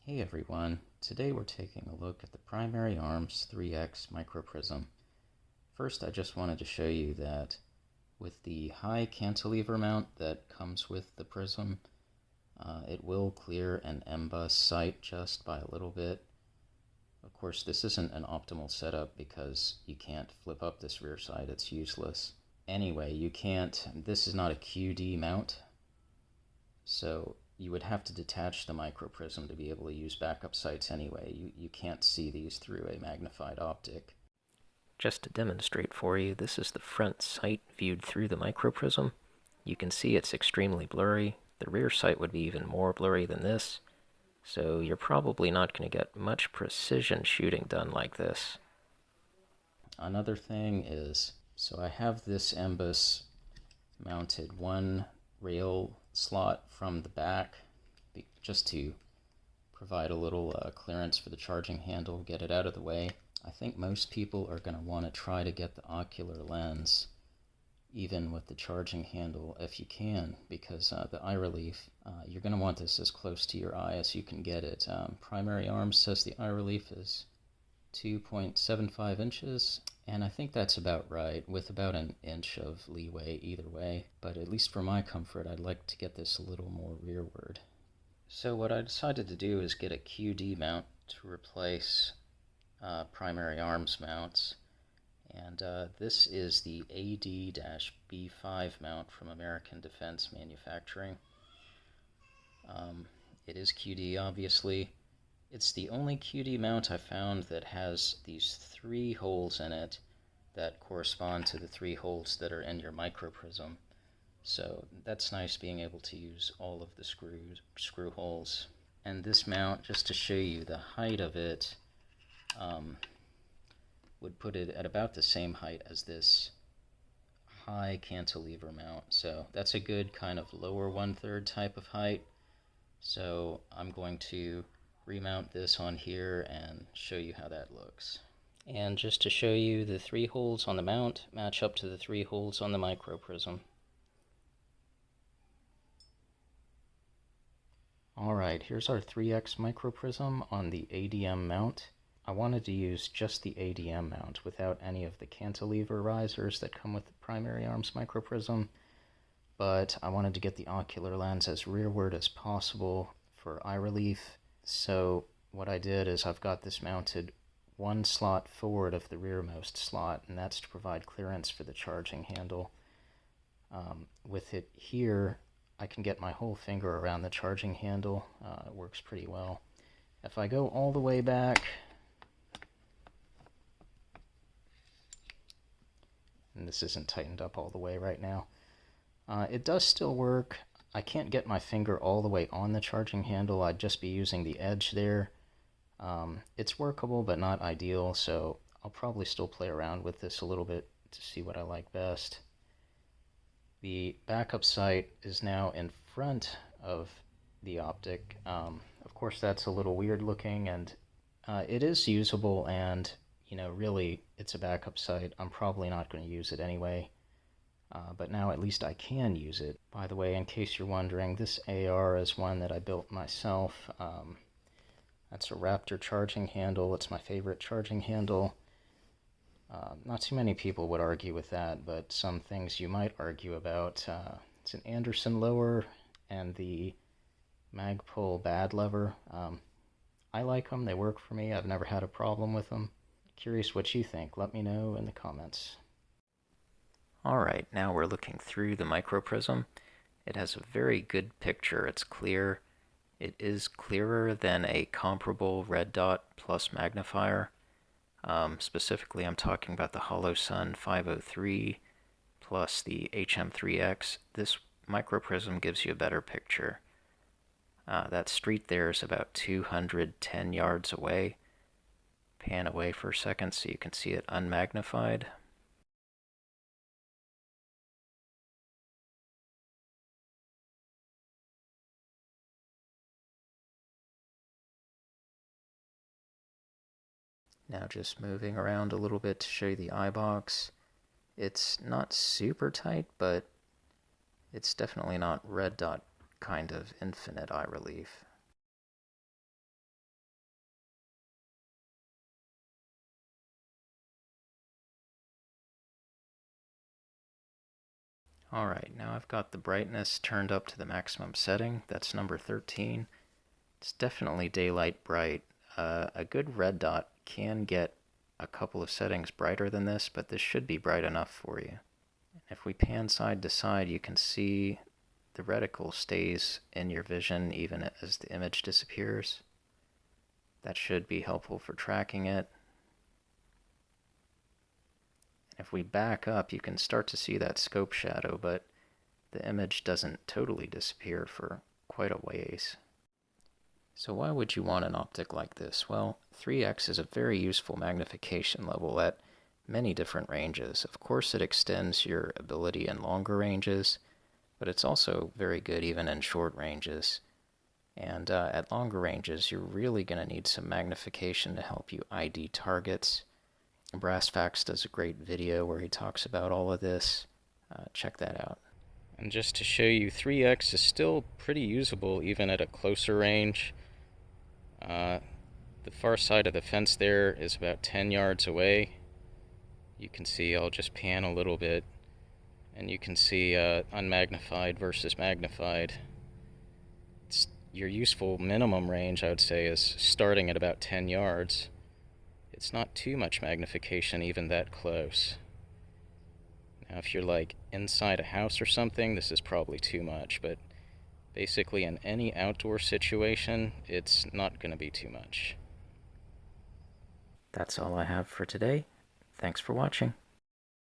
Hey everyone, today we're taking a look at the Primary Arms 3X microprism. First, I just wanted to show you that with the high cantilever mount that comes with the prism, it will clear an M-bus sight just by a little bit. Of course, this isn't an optimal setup because you can't flip up this rear sight, it's useless. Anyway, this is not a QD mount, so you would have to detach the microprism to be able to use backup sights anyway. You can't see these through a magnified optic. Just to demonstrate for you, this is the front sight viewed through the microprism. You can see it's extremely blurry. The rear sight would be even more blurry than this, so you're probably not going to get much precision shooting done like this. Another thing is, so I have this M-bus mounted one rail slot from the back just to provide a little clearance for the charging handle, get it out of the way. I think most people are going to want to try to get the ocular lens even with the charging handle if you can, because the eye relief, you're going to want this as close to your eye as you can get it. Primary Arms says the eye relief is 2.75 inches, and I think that's about right, with about an inch of leeway either way, but at least for my comfort, I'd like to get this a little more rearward. So what I decided to do is get a QD mount to replace Primary Arms mounts, and this is the AD-B5 mount from American Defense Manufacturing. It is QD, obviously. It's the only QD mount I found that has these 3 holes in it that correspond to the 3 holes that are in your microprism. So that's nice being able to use all of the screw holes. And this mount, just to show you the height of it, would put it at about the same height as this high cantilever mount. So that's a good kind of lower 1/3 type of height. So I'm going to remount this on here and show you how that looks. And just to show you, the 3 holes on the mount match up to the 3 holes on the microprism. Alright, here's our 3X microprism on the ADM mount. I wanted to use just the ADM mount without any of the cantilever risers that come with the Primary Arms microprism, but I wanted to get the ocular lens as rearward as possible for eye relief. So what I did is I've got this mounted 1 slot forward of the rearmost slot, and that's to provide clearance for the charging handle. With it here, I can get my whole finger around the charging handle. It works pretty well. If I go all the way back, and this isn't tightened up all the way right now, it does still work. I can't get my finger all the way on the charging handle. I'd just be using the edge there. It's workable, but not ideal, so I'll probably still play around with this a little bit to see what I like best. The backup sight is now in front of the optic. Of course, that's a little weird looking, and it is usable, and really, it's a backup sight. I'm probably not going to use it anyway. But now at least I can use it. By the way, in case you're wondering, this AR is one that I built myself. That's a Raptor charging handle. It's my favorite charging handle. Not too many people would argue with that, but some things you might argue about. It's an Anderson lower and the Magpul bad lever. I like them. They work for me. I've never had a problem with them. Curious what you think. Let me know in the comments. Alright, now we're looking through the microprism. It has a very good picture. It's clear. It is clearer than a comparable red dot plus magnifier. Specifically, I'm talking about the HoloSun 503 plus the HM3X. This microprism gives you a better picture. That street there is about 210 yards away. Pan away for a second so you can see it unmagnified. Now just moving around a little bit to show you the eyebox. It's not super tight, but it's definitely not red dot kind of infinite eye relief. Alright, now I've got the brightness turned up to the maximum setting. That's number 13. It's definitely daylight bright. A good red dot can get a couple of settings brighter than this, but this should be bright enough for you. If we pan side to side, you can see the reticle stays in your vision even as the image disappears. That should be helpful for tracking it. If we back up, you can start to see that scope shadow, but the image doesn't totally disappear for quite a ways. So why would you want an optic like this? Well, 3x is a very useful magnification level at many different ranges. Of course, it extends your ability in longer ranges, but it's also very good even in short ranges. And at longer ranges, you're really going to need some magnification to help you ID targets. Brassfax does a great video where he talks about all of this. Check that out. And just to show you, 3x is still pretty usable even at a closer range. The far side of the fence there is about 10 yards away. You can see, I'll just pan a little bit, and you can see unmagnified versus magnified. Your useful minimum range, I would say, is starting at about 10 yards. It's not too much magnification even that close. Now if you're like inside a house or something, this is probably too much, but basically in any outdoor situation, it's not going to be too much. That's all I have for today. Thanks for watching.